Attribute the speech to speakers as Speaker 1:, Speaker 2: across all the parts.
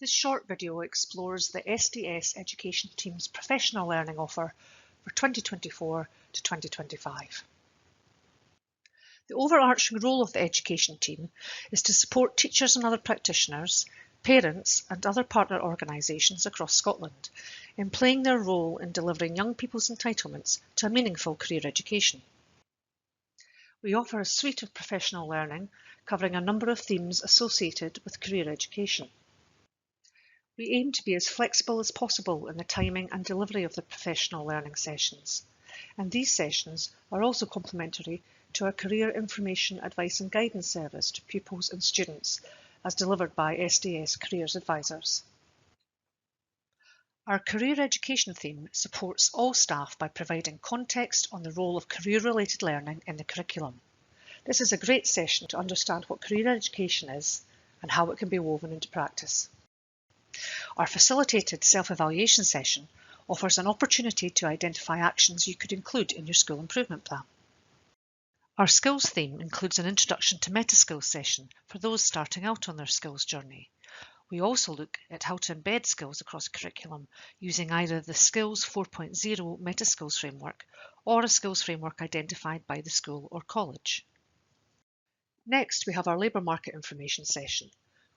Speaker 1: This short video explores the SDS education team's professional learning offer for 2024 to 2025. The overarching role of the education team is to support teachers and other practitioners, parents and other partner organisations across Scotland in playing their role in delivering young people's entitlements to a meaningful career education. We offer a suite of professional learning covering a number of themes associated with career education. We aim to be as flexible as possible in the timing and delivery of the professional learning sessions, and these sessions are also complementary to our Career Information Advice and Guidance service to pupils and students as delivered by SDS Careers Advisors. Our career education theme supports all staff by providing context on the role of career-related learning in the curriculum. This is a great session to understand what career education is and how it can be woven into practice. Our facilitated self-evaluation session offers an opportunity to identify actions you could include in your school improvement plan. Our skills theme includes an introduction to meta-skills session for those starting out on their skills journey. We also look at how to embed skills across curriculum using either the Skills 4.0 meta-skills framework or a skills framework identified by the school or college. Next, we have our labour market information session,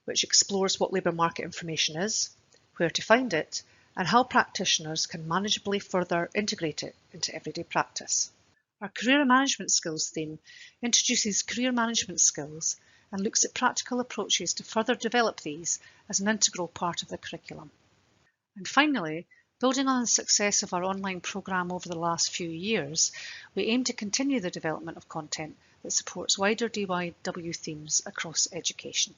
Speaker 1: which explores what labour market information is, where to find it, and how practitioners can manageably further integrate it into everyday practice. Our career management skills theme introduces career management skills and looks at practical approaches to further develop these as an integral part of the curriculum. And finally, building on the success of our online programme over the last few years, we aim to continue the development of content that supports wider DYW themes across education.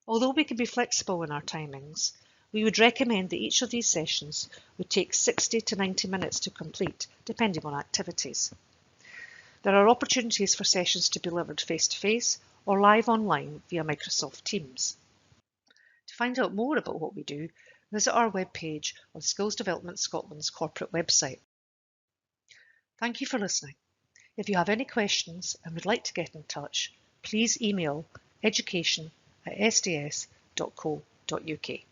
Speaker 1: Although we can be flexible in our timings, we would recommend that each of these sessions would take 60 to 90 minutes to complete, depending on activities. There are opportunities for sessions to be delivered face-to-face or live online via Microsoft Teams. To find out more about what we do, visit our webpage on Skills Development Scotland's corporate website. Thank you for listening. If you have any questions and would like to get in touch, please email education@sds.co.uk.